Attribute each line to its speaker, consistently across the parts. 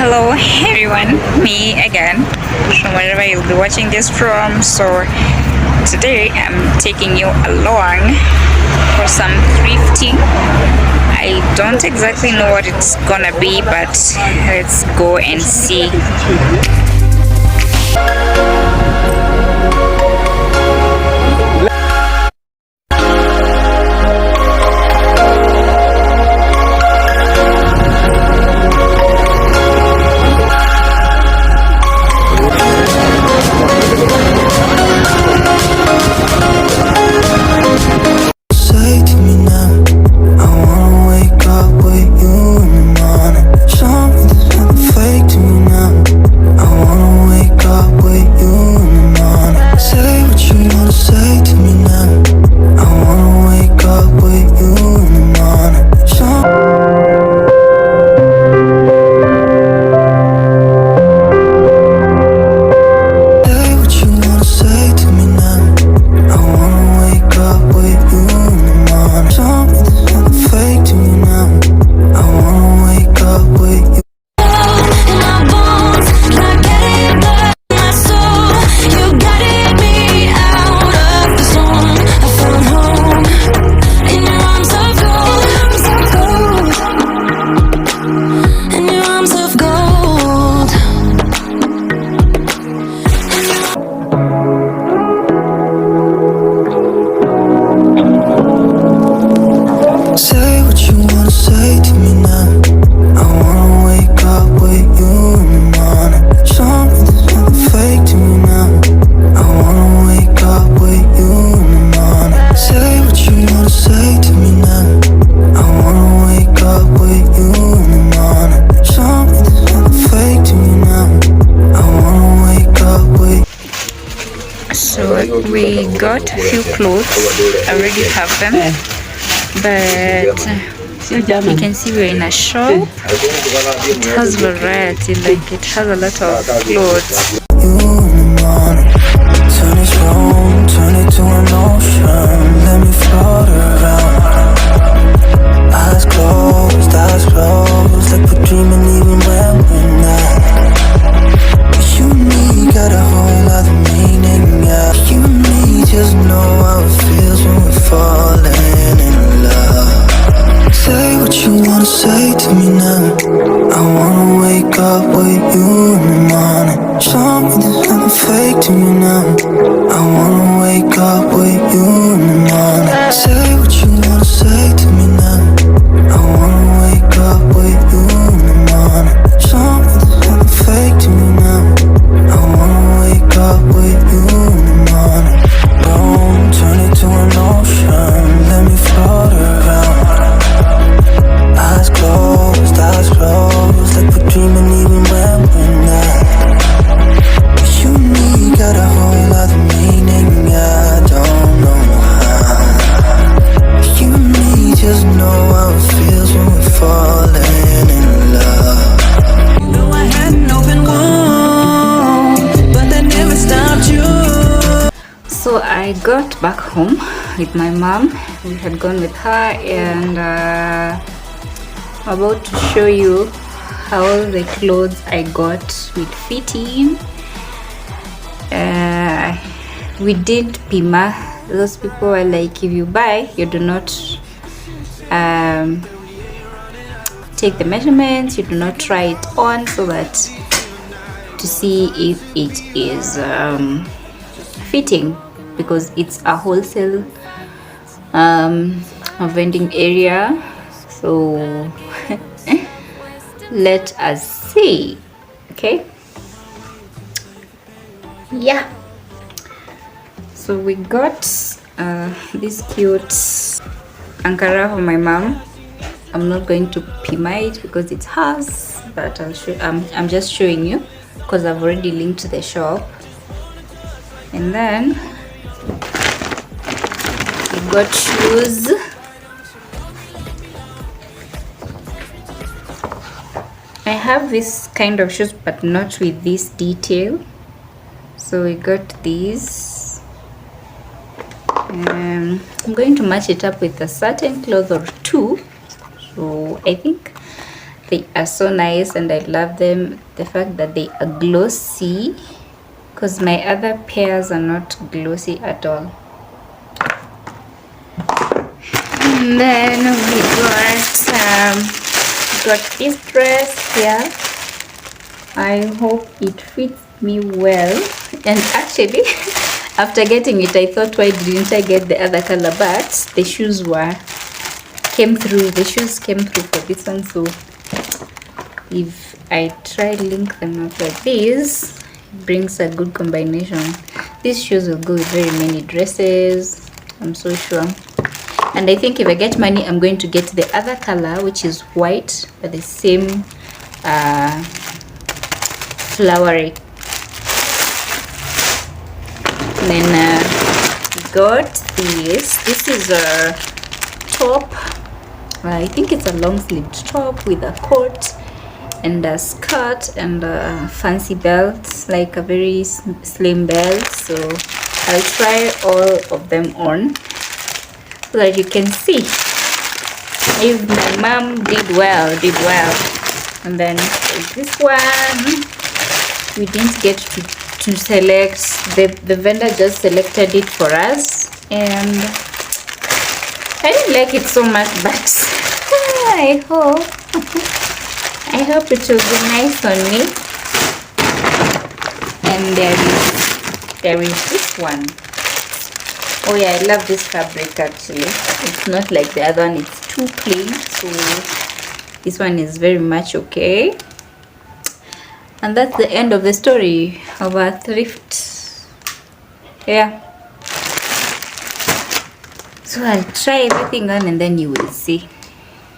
Speaker 1: Hello everyone, me again from wherever you'll be watching this from. So today I'm taking you along for some thrifting. I don't exactly know what it's gonna be, but let's go and see. We got a few clothes. I already have them, but you can see we're in a shop. It has variety, like it has a lot of clothes.
Speaker 2: Turn this room, turn it to an ocean. Let me float around. Eyes closed, like we're dreaming even when we're not. You and me got a whole lot of meaning, yeah. You and me just know how it feels when we're falling in love. Say what you wanna say to me now. I wanna wake up with you in the morning. Show me there's nothing fake to me now. I wanna wake up with you in the morning. Say what you wanna say to me now. I wanna wake up with you in the morning. Show me there's nothing fake to me now. I wanna wake up with you in the morning. Don't turn it to an ocean. Let me float around. Eyes closed, like we're dreaming even when we're not. You and me got a whole lot of meaning, I don't know how. You and me just know how it feels when we're falling in love. Though I had an open wound, but that never stopped you.
Speaker 1: So I got back home with my mom. We had gone with her, and I'm about to show you how the clothes I got will fit in. We did Pima. Those people were like, if you buy, you do not take the measurements, you do not try it on, so that to see if it is fitting, because it's a wholesale vending area. So let us see. Okay, yeah, so we got this cute Ankara for my mom. I'm not going to pima it because it's hers, but I'll show. I'm just showing you because I've already linked to the shop. And then we got shoes. I have this kind of shoes, but not with this detail. So we got these. I'm going to match it up with a certain cloth or two. So I think They are so nice and I love them. The fact that they are glossy, because my other pairs are not glossy at all. And then we got this dress here. I hope it fits me well. And actually, after getting it, I thought, why didn't I get the other color? But the shoes came through. The shoes came through for this one. So if I try link them up like this, it brings a good combination. These shoes will go with very many dresses, I'm so sure. And I think if I get money, I'm going to get the other color, which is white, but the same flowery. Then we got this. This is a top. I think it's a long-sleeved top with a coat and a skirt and a fancy belt, like a very slim belt. So I'll try all of them on so that you can see if my mom did well. And then this one we didn't get to select. The vendor just selected it for us, and I didn't like it so much, but I hope it will be nice on me. And there is this one. Oh yeah, I love this fabric actually. It's not like the other one, it's too plain, so this one is very much okay. And that's the end of the story of our thrift. Yeah, so I'll try everything on and then you will see.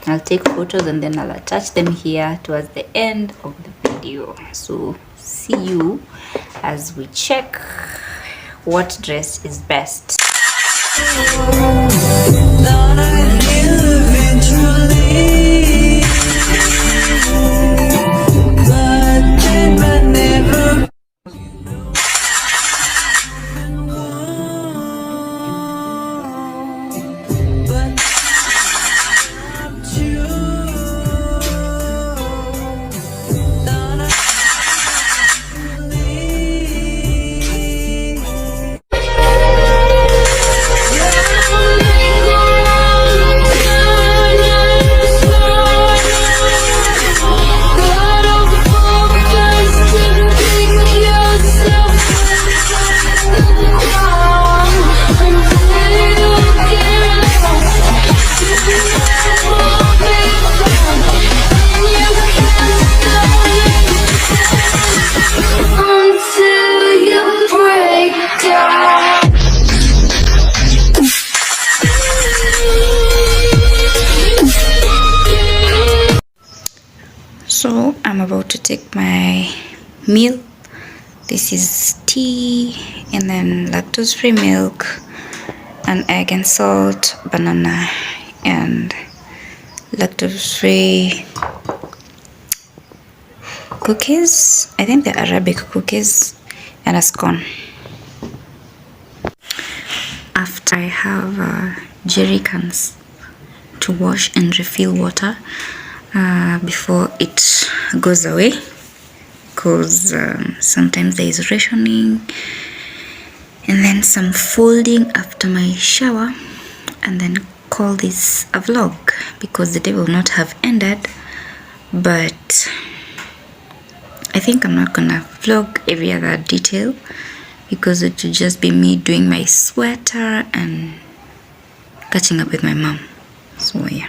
Speaker 1: I'll take photos and then I'll attach them here towards the end of the video. So see you as we check what dress is best. So I'm about to take my meal. This is tea and then lactose-free milk, an egg and salt, banana, and lactose-free cookies. I think they're Arabic cookies, and a scone. After I have jerry cans to wash and refill water before it goes away, because sometimes there is rationing, and then some folding after my shower, and then call this a vlog because the day will not have ended. But I think I'm not gonna vlog every other detail because it will just be me doing my sweater and catching up with my mom. So yeah.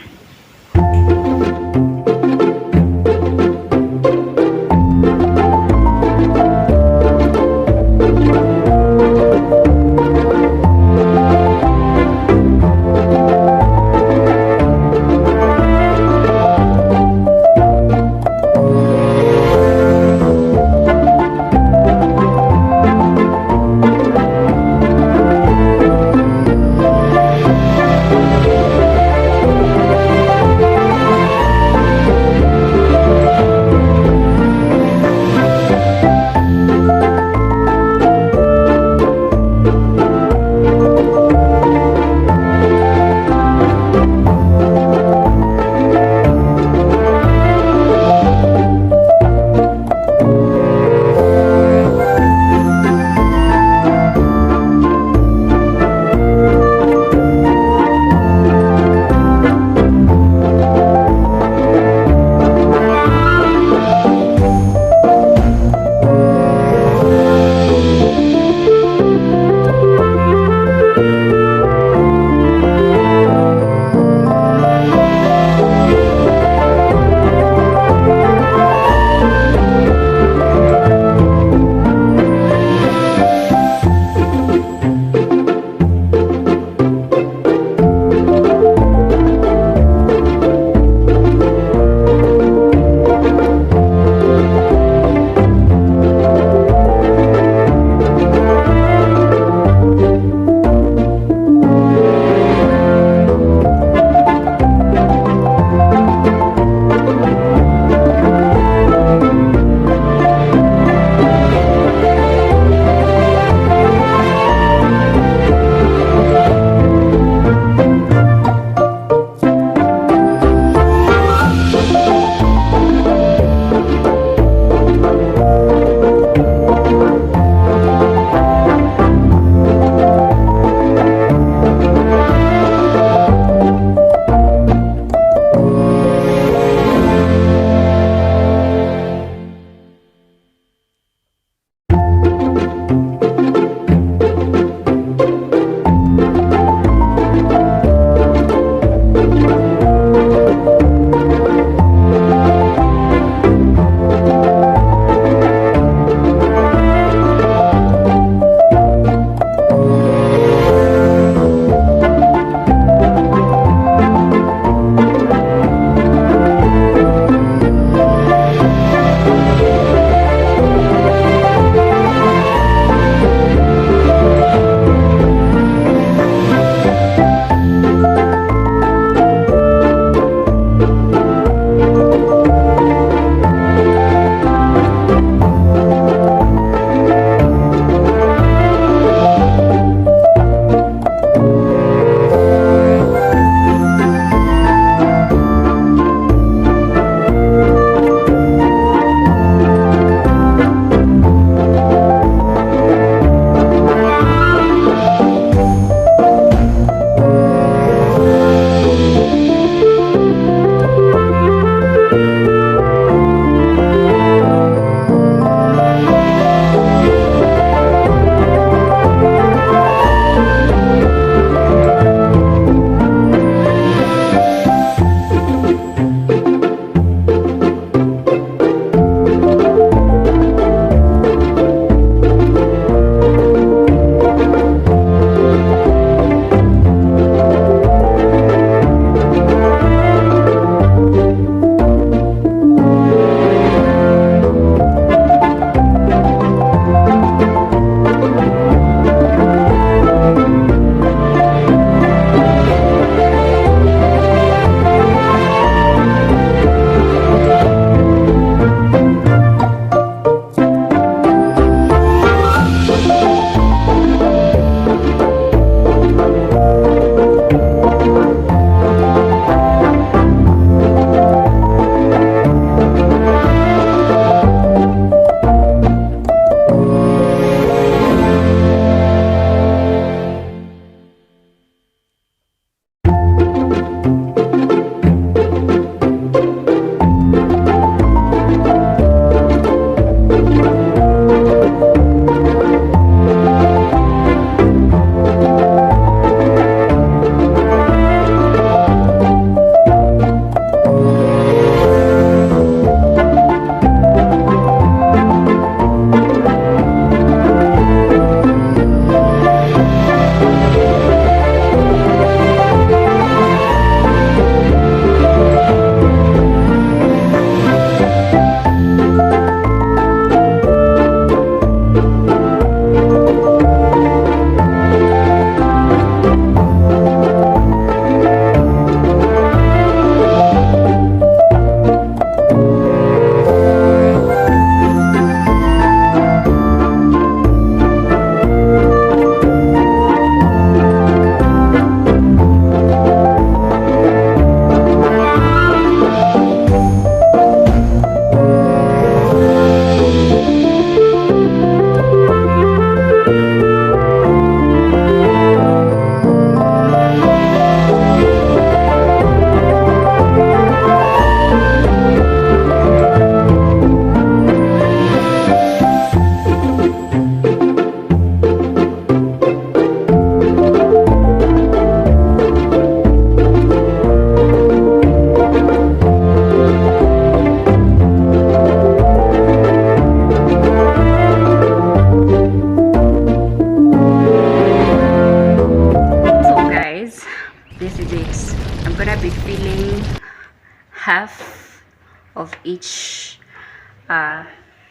Speaker 1: each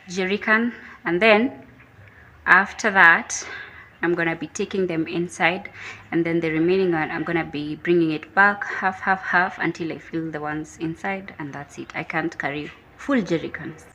Speaker 1: jerrycan, and then after that I'm gonna be taking them inside, and then the remaining one I'm gonna be bringing it back half until I fill the ones inside, and that's it. I can't carry full jerrycans.